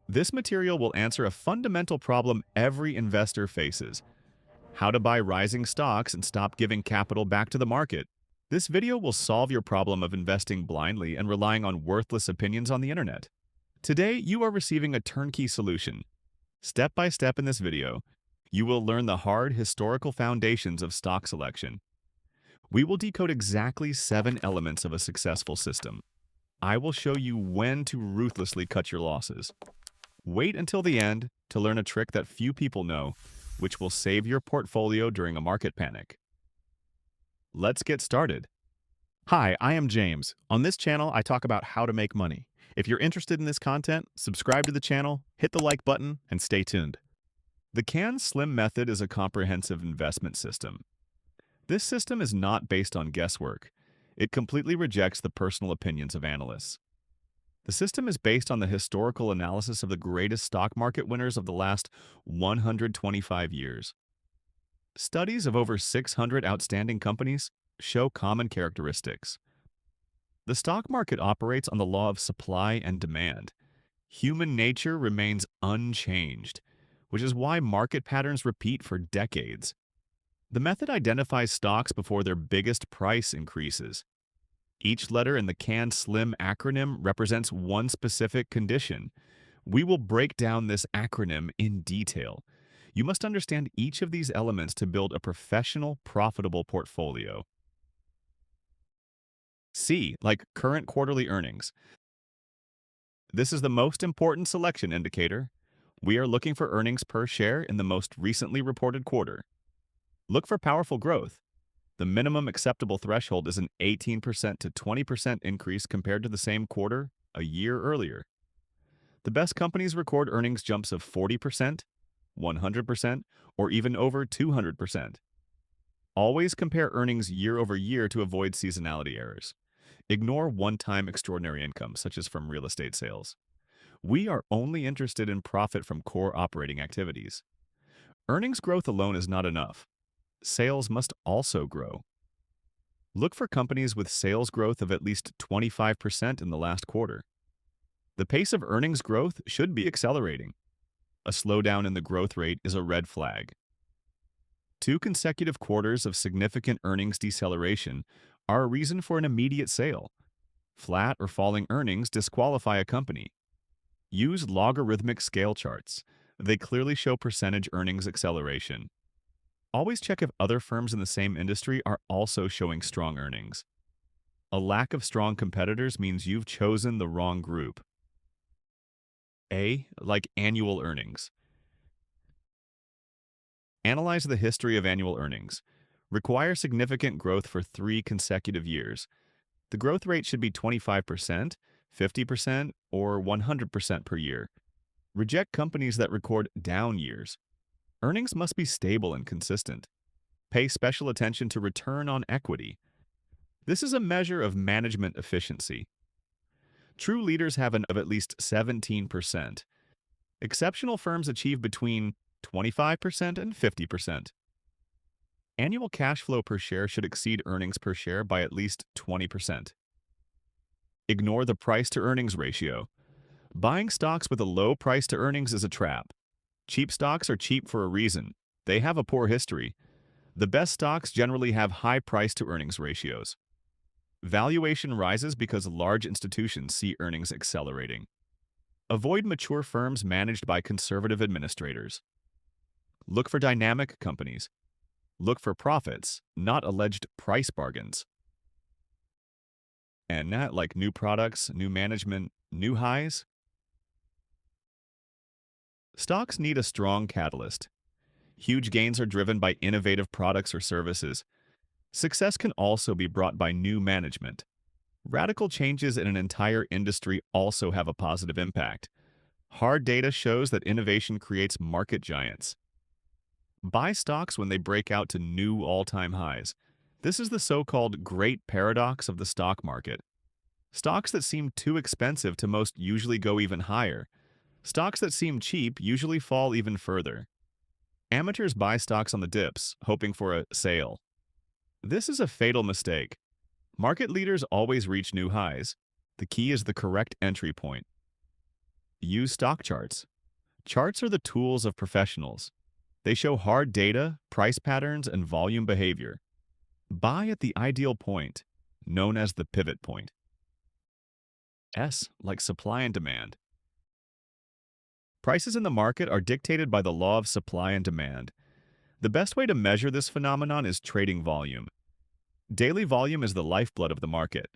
This material will answer a fundamental problem every investor faces: how to buy rising stocks and stop giving capital back to the market. This video will solve your problem of investing blindly and relying on worthless opinions on the internet. Today, you are receiving a turnkey solution. Step by step in this video, you will learn the hard historical foundations of stock selection. We will decode exactly 7 elements of a successful system. I will show you when to ruthlessly cut your losses. Wait until the end to learn a trick that few people know, which will save your portfolio during a market panic. Let's get started. Hi, I am James. On this channel, I talk about how to make money. If you're interested in this content, subscribe to the channel, hit the like button, and stay tuned. The Can Slim method is a comprehensive investment system. This system is not based on guesswork. It completely rejects the personal opinions of analysts. The system is based on the historical analysis of the greatest stock market winners of the last 125 years. Studies of over 600 outstanding companies show common characteristics. The stock market operates on the law of supply and demand. Human nature remains unchanged, which is why market patterns repeat for decades. The method identifies stocks before their biggest price increases. Each letter in the Can Slim acronym represents one specific condition. We will break down this acronym in detail. You must understand each of these elements to build a professional, profitable portfolio. C, like current quarterly earnings. This is the most important selection indicator. We are looking for earnings per share in the most recently reported quarter. Look for powerful growth. The minimum acceptable threshold is an 18% to 20% increase compared to the same quarter a year earlier. The best companies record earnings jumps of 40%, 100%, or even over 200%. Always compare earnings year over year to avoid seasonality errors. Ignore one-time extraordinary income, such as from real estate sales. We are only interested in profit from core operating activities. Earnings growth alone is not enough. Sales must also grow. Look for companies with sales growth of at least 25% in the last quarter. The pace of earnings growth should be accelerating. A slowdown in the growth rate is a red flag. 2 consecutive quarters of significant earnings deceleration are a reason for an immediate sale. Flat or falling earnings disqualify a company. Use logarithmic scale charts. They clearly show percentage earnings acceleration. Always check if other firms in the same industry are also showing strong earnings. A lack of strong competitors means you've chosen the wrong group. A, like annual earnings. Analyze the history of annual earnings. Require significant growth for 3 consecutive years. The growth rate should be 25%, 50%, or 100% per year. Reject companies that record down years. Earnings must be stable and consistent. Pay special attention to return on equity. This is a measure of management efficiency. True leaders have an of at least 17%. Exceptional firms achieve between 25% and 50%. Annual cash flow per share should exceed earnings per share by at least 20%. Ignore the price-to-earnings ratio. Buying stocks with a low price to earnings is a trap. Cheap stocks are cheap for a reason. They have a poor history. The best stocks generally have high price-to-earnings ratios. Valuation rises because large institutions see earnings accelerating. Avoid mature firms managed by conservative administrators. Look for dynamic companies. Look for profits, not alleged price bargains. And not like new products, new management, new highs. Stocks need a strong catalyst. Huge gains are driven by innovative products or services. Success can also be brought by new management. Radical changes in an entire industry also have a positive impact. Hard data shows that innovation creates market giants. Buy stocks when they break out to new all-time highs. This is the so-called great paradox of the stock market. Stocks that seem too expensive to most usually go even higher. Stocks that seem cheap usually fall even further. Amateurs buy stocks on the dips, hoping for a sale. This is a fatal mistake. Market leaders always reach new highs. The key is the correct entry point. Use stock charts. Charts are the tools of professionals. They show hard data, price patterns, and volume behavior. Buy at the ideal point, known as the pivot point. S, like supply and demand. Prices in the market are dictated by the law of supply and demand. The best way to measure this phenomenon is trading volume. Daily volume is the lifeblood of the market.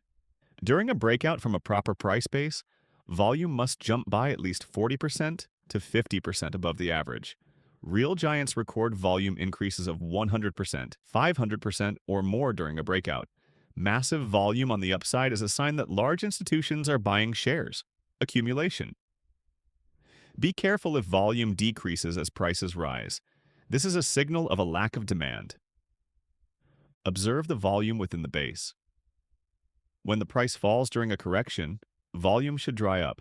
During a breakout from a proper price base, volume must jump by at least 40% to 50% above the average. Real giants record volume increases of 100%, 500%, or more during a breakout. Massive volume on the upside is a sign that large institutions are buying shares. Accumulation. Be careful if volume decreases as prices rise. This is a signal of a lack of demand. Observe the volume within the base. When the price falls during a correction, volume should dry up.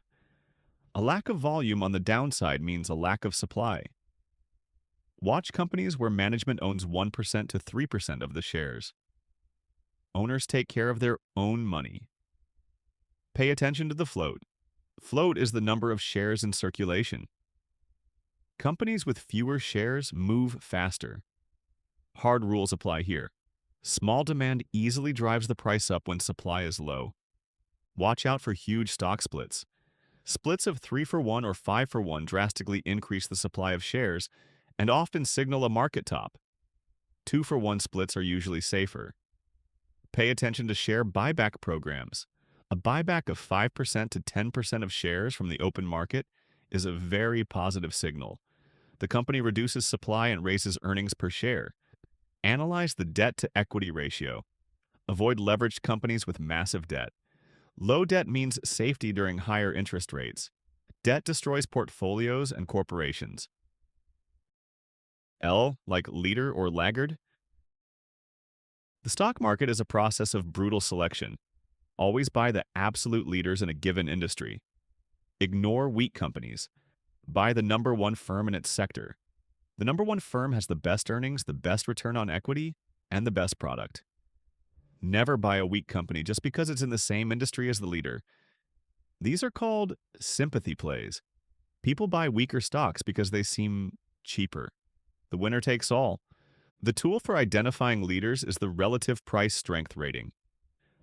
A lack of volume on the downside means a lack of supply. Watch companies where management owns 1% to 3% of the shares. Owners take care of their own money. Pay attention to the float. Float is the number of shares in circulation. Companies with fewer shares move faster. Hard rules apply here. Small demand easily drives the price up when supply is low. Watch out for huge stock splits. Splits of 3-for-1 or 5-for-1 drastically increase the supply of shares and often signal a market top. 2-for-1 splits are usually safer. Pay attention to share buyback programs. A buyback of 5% to 10% of shares from the open market is a very positive signal. The company reduces supply and raises earnings per share. Analyze the debt-to-equity ratio. Avoid leveraged companies with massive debt. Low debt means safety during higher interest rates. Debt destroys portfolios and corporations. L, like leader or laggard. The stock market is a process of brutal selection. Always buy the absolute leaders in a given industry. Ignore weak companies. Buy the number one firm in its sector. The number one firm has the best earnings, the best return on equity, and the best product. Never buy a weak company just because it's in the same industry as the leader. These are called sympathy plays. People buy weaker stocks because they seem cheaper. The winner takes all. The tool for identifying leaders is the relative price strength rating.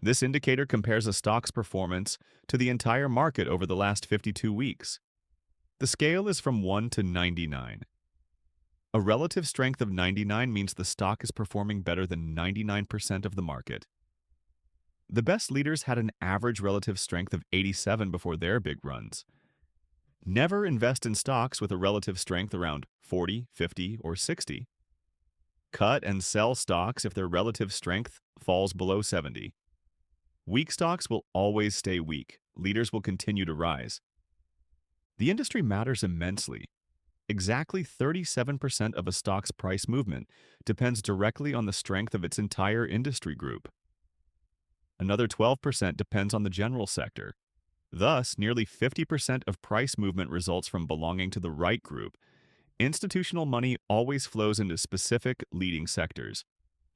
This indicator compares a stock's performance to the entire market over the last 52 weeks. The scale is from 1 to 99. A relative strength of 99 means the stock is performing better than 99% of the market. The best leaders had an average relative strength of 87 before their big runs. Never invest in stocks with a relative strength around 40, 50, or 60. Cut and sell stocks if their relative strength falls below 70. Weak stocks will always stay weak. Leaders will continue to rise. The industry matters immensely. Exactly 37% of a stock's price movement depends directly on the strength of its entire industry group. Another 12% depends on the general sector. Thus, nearly 50% of price movement results from belonging to the right group. Institutional money always flows into specific leading sectors.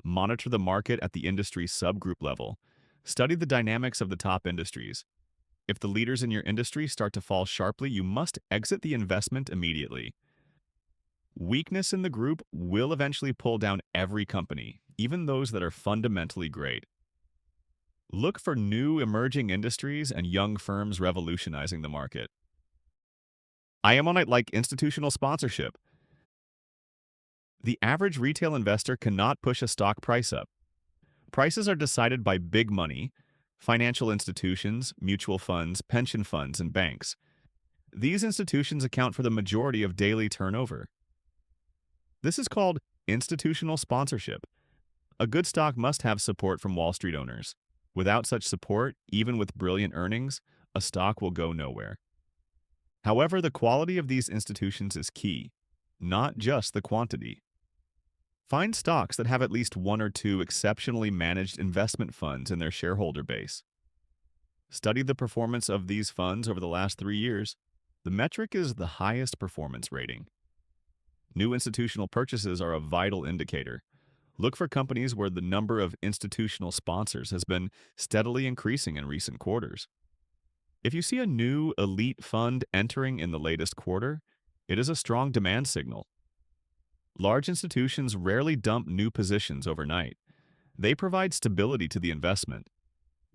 Monitor the market at the industry subgroup level. Study the dynamics of the top industries. If the leaders in your industry start to fall sharply, you must exit the investment immediately. Weakness in the group will eventually pull down every company, even those that are fundamentally great. Look for new emerging industries and young firms revolutionizing the market. I am on it like institutional sponsorship. The average retail investor cannot push a stock price up. Prices are decided by big money, financial institutions, mutual funds, pension funds, and banks. These institutions account for the majority of daily turnover. This is called institutional sponsorship. A good stock must have support from Wall Street owners. Without such support, even with brilliant earnings, a stock will go nowhere. However, the quality of these institutions is key, not just the quantity. Find stocks that have at least one or two exceptionally managed investment funds in their shareholder base. Study the performance of these funds over the last 3 years. The metric is the highest performance rating. New institutional purchases are a vital indicator. Look for companies where the number of institutional sponsors has been steadily increasing in recent quarters. If you see a new elite fund entering in the latest quarter, it is a strong demand signal. Large institutions rarely dump new positions overnight. They provide stability to the investment.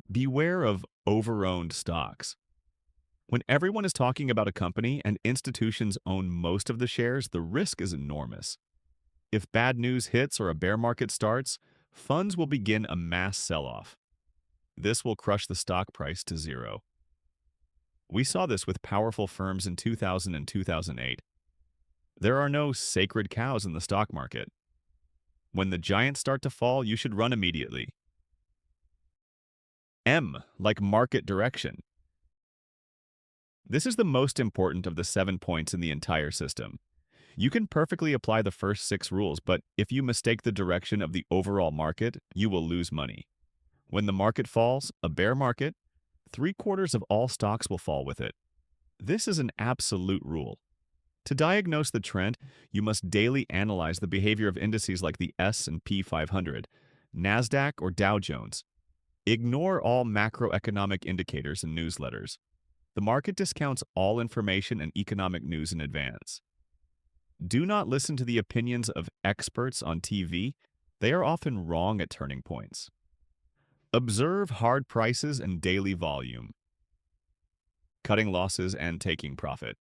Beware of overowned stocks. When everyone is talking about a company and institutions own most of the shares, the risk is enormous. If bad news hits or a bear market starts, funds will begin a mass sell-off. This will crush the stock price to zero. We saw this with powerful firms in 2000 and 2008. There are no sacred cows in the stock market. When the giants start to fall, you should run immediately. M, like market direction. This is the most important of the 7 points in the entire system. You can perfectly apply the first 6 rules, but if you mistake the direction of the overall market, you will lose money. When the market falls, a bear market, 3/4 of all stocks will fall with it. This is an absolute rule. To diagnose the trend, you must daily analyze the behavior of indices like the S&P 500, NASDAQ, or Dow Jones. Ignore all macroeconomic indicators and newsletters. The market discounts all information and economic news in advance. Do not listen to the opinions of experts on TV. They are often wrong at turning points. Observe hard prices and daily volume. Cutting losses and taking profit.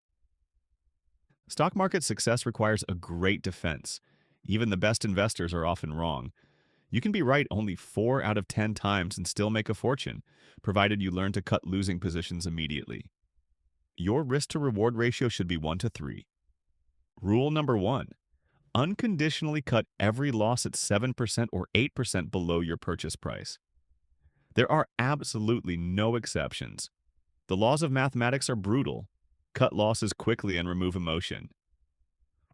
Stock market success requires a great defense. Even the best investors are often wrong. You can be right only 4 out of 10 times and still make a fortune, provided you learn to cut losing positions immediately. Your risk-to-reward ratio should be 1 to 3. Rule number 1. Unconditionally cut every loss at 7% or 8% below your purchase price. There are absolutely no exceptions. The laws of mathematics are brutal. Cut losses quickly and remove emotion.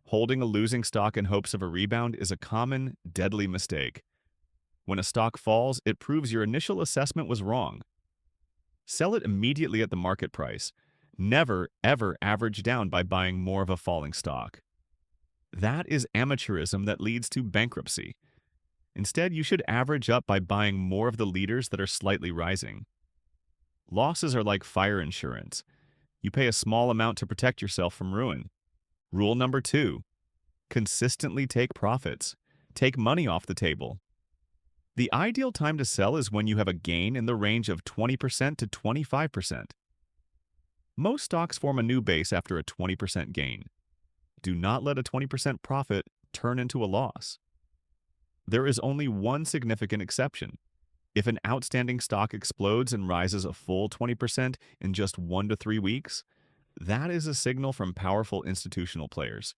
Holding a losing stock in hopes of a rebound is a common, deadly mistake. When a stock falls, it proves your initial assessment was wrong. Sell it immediately at the market price. Never, ever average down by buying more of a falling stock. That is amateurism that leads to bankruptcy. Instead, you should average up by buying more of the leaders that are slightly rising. Losses are like fire insurance. You pay a small amount to protect yourself from ruin. Rule number 2. Consistently take profits. Take money off the table. The ideal time to sell is when you have a gain in the range of 20% to 25%. Most stocks form a new base after a 20% gain. Do not let a 20% profit turn into a loss. There is only one significant exception. If an outstanding stock explodes and rises a full 20% in just 1 to 3 weeks, that is a signal from powerful institutional players.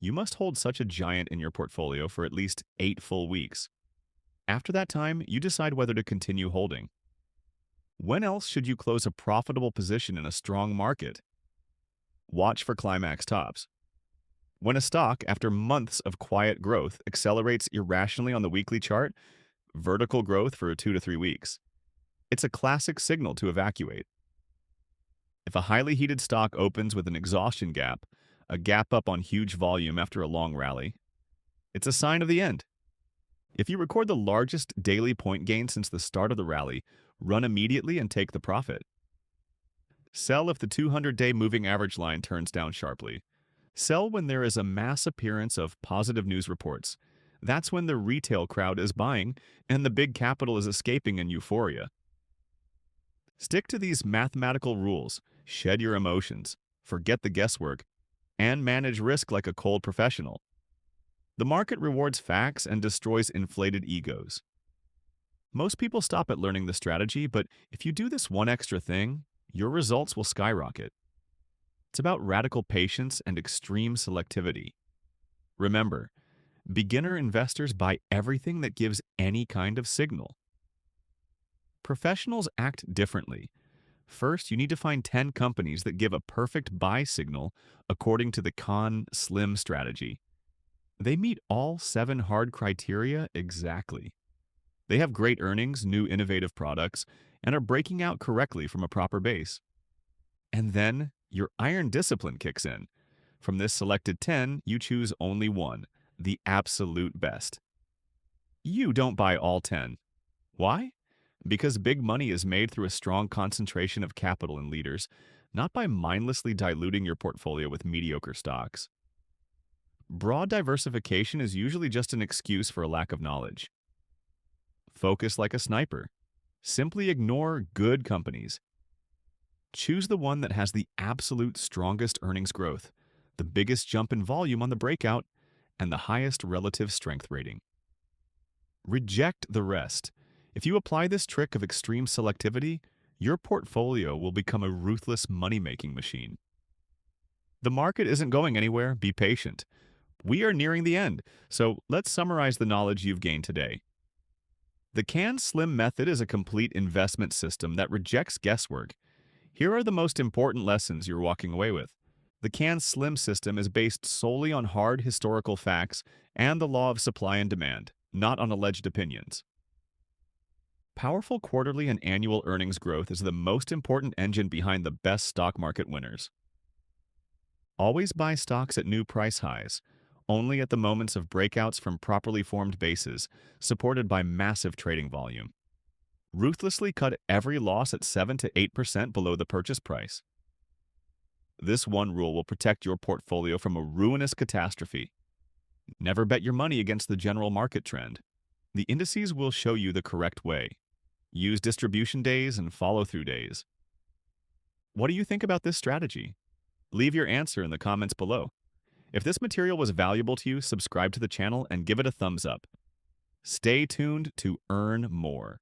You must hold such a giant in your portfolio for at least 8 full weeks. After that time, you decide whether to continue holding. When else should you close a profitable position in a strong market? Watch for climax tops. When a stock, after months of quiet growth, accelerates irrationally on the weekly chart, vertical growth for 2 to 3 weeks, it's a classic signal to evacuate. If a highly heated stock opens with an exhaustion gap, a gap up on huge volume after a long rally, it's a sign of the end. If you record the largest daily point gain since the start of the rally, run immediately and take the profit. Sell if the 200-day moving average line turns down sharply. Sell when there is a mass appearance of positive news reports. That's when the retail crowd is buying and the big capital is escaping in euphoria. Stick to these mathematical rules, shed your emotions, forget the guesswork, and manage risk like a cold professional. The market rewards facts and destroys inflated egos. Most people stop at learning the strategy, but if you do this one extra thing, your results will skyrocket. It's about radical patience and extreme selectivity. Remember, beginner investors buy everything that gives any kind of signal. Professionals act differently. First, you need to find 10 companies that give a perfect buy signal according to the Slim strategy. They meet all 7 hard criteria exactly. They have great earnings, new innovative products, and are breaking out correctly from a proper base. And then your iron discipline kicks in. From this selected 10, you choose only one, the absolute best. You don't buy all 10. Why? Because big money is made through a strong concentration of capital in leaders, not by mindlessly diluting your portfolio with mediocre stocks. Broad diversification is usually just an excuse for a lack of knowledge. Focus like a sniper. Simply ignore good companies. Choose the one that has the absolute strongest earnings growth, the biggest jump in volume on the breakout, and the highest relative strength rating. Reject the rest. If you apply this trick of extreme selectivity, your portfolio will become a ruthless money-making machine. The market isn't going anywhere. Be patient. We are nearing the end, so let's summarize the knowledge you've gained today. The Can Slim method is a complete investment system that rejects guesswork. Here are the most important lessons you're walking away with. The Can Slim system is based solely on hard historical facts and the law of supply and demand, not on alleged opinions. Powerful quarterly and annual earnings growth is the most important engine behind the best stock market winners. Always buy stocks at new price highs, only at the moments of breakouts from properly formed bases, supported by massive trading volume. Ruthlessly cut every loss at 7 to 8% below the purchase price. This one rule will protect your portfolio from a ruinous catastrophe. Never bet your money against the general market trend. The indices will show you the correct way. Use distribution days and follow-through days. What do you think about this strategy? Leave your answer in the comments below. If this material was valuable to you, subscribe to the channel and give it a thumbs up. Stay tuned to earn more.